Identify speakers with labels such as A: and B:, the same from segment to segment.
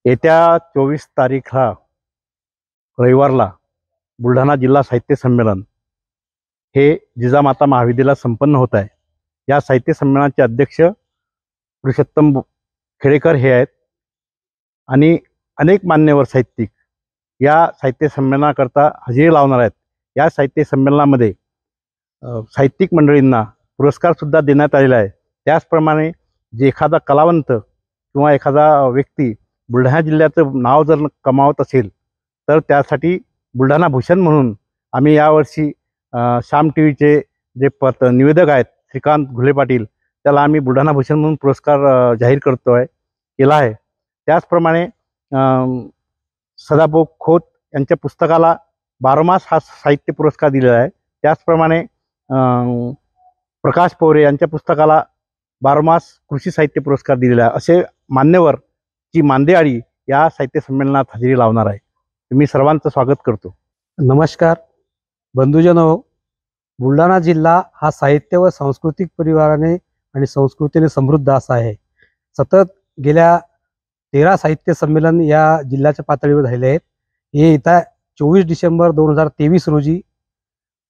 A: येत्या 24 तारीखला रविवारला बुलढाणा जिल्हा साहित्य संमेलन हे जिजामाता महाविद्यालयात संपन्न होत आहे। या साहित्य संमेलनाचे अध्यक्ष पुरुषोत्तम खेडेकर हे आहेत आणि अनेक मान्यवर साहित्यिक या साहित्य संमेलनाकरता हजेरी लावणार आहेत। या साहित्य संमेलनामध्ये साहित्यिक मंडळींना पुरस्कारसुद्धा देण्यात आलेला आहे। त्याचप्रमाणे जे एखादा कलावंत किंवा एखादा व्यक्ती बुलढाणा जिल्ह्याचं नाव जर कमावत असेल तर त्यासाठी बुलढाणा भूषण म्हणून आम्ही यावर्षी श्याम टीव्हीचे जे निवेदक आहेत श्रीकांत घुले पाटील त्याला आम्ही बुलढाणा भूषण म्हणून पुरस्कार जाहीर केला आहे। त्याचप्रमाणे सदाभाऊ खोत यांच्या पुस्तकाला 12 मास हा साहित्य पुरस्कार दिलेला आहे। त्याचप्रमाणे प्रकाश पोरे यांच्या पुस्तकाला 12 मास कृषी साहित्य पुरस्कार दिलेला आहे। असे मान्यवर जी मांदेआळी या साहित्य संमेलनात हजेरी लावणार आहे। मी सर्वांचं स्वागत करतो।
B: नमस्कार बंधुजनो, बुलढाणा जिल्हा हा साहित्य व सांस्कृतिक परिवाराने आणि संस्कृतीने समृद्ध असा आहे। सतत गेल्या 13 साहित्य संमेलन या जिल्ह्याच्या पातळीवर झाले आहेत। हे येत्या 24 डिसेंबर 2023 रोजी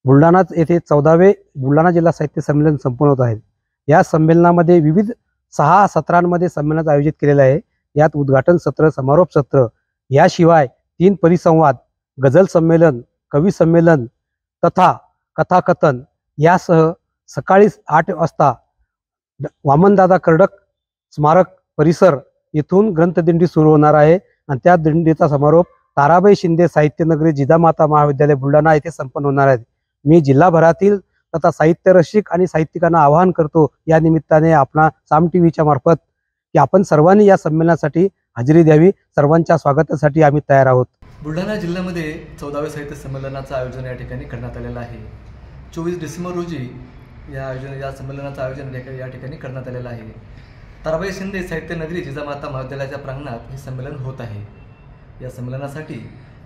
B: बुलढाणा येथे 14वे बुलढाणा जिल्हा साहित्य संमेलन संपन्न होत आहे। या संमेलनामध्ये विविध 6 सत्रांमध्ये संमेलनाचं आयोजित केलेलं आहे। यात उद्घाटन सत्र, समारोप सत्र याशिवाय 3 परिसंवाद, गझल संमेलन, कवी संमेलन तथा कथाकथन यासह सकाळी 8 वाजता वामनदादा कर्डक स्मारक परिसर येथून ग्रंथदिंडी सुरू होणार आहे आणि त्या दिंडीचा समारोप ताराबाई शिंदे साहित्यनगरी जिजामाता महाविद्यालय बुलढाणा येथे संपन्न होणार आहे। मी जिल्हाभरातील तथा साहित्य रसिक आणि साहित्यिकांना आवाहन करतो या निमित्ताने आपणा साम टीव्हीच्या मार्फत की आपण सर्वांनी या संमेलनासाठी हजेरी द्यावी। सर्वांच्या स्वागतासाठी आम्ही तयार आहोत।
C: बुलढाणा जिल्ह्यामध्ये 14वे साहित्य संमेलनाचं आयोजन या ठिकाणी करण्यात आलेलं आहे। 24 डिसेंबर रोजी या संमेलनाचं आयोजन या ठिकाणी करण्यात आलेलं आहे। ताराबाई शिंदे साहित्य नगरी जिजामाता महाविद्यालयाच्या प्रांगणात हे संमेलन होत आहे। या संमेलनासाठी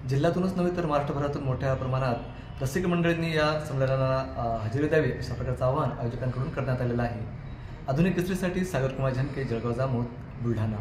C: जिल्ह्यातूनच नव्हे तर महाराष्ट्रभरातून मोठ्या प्रमाणात रसिक मंडळींनी या संमेलनाला हजेरी द्यावी अशा प्रकारचं आवाहन आयोजकांकडून करण्यात आलेलं आहे। आधुनिक केसरीसाठी सागर कुमार झनके, जळगाव जामोद, बुलढाणा।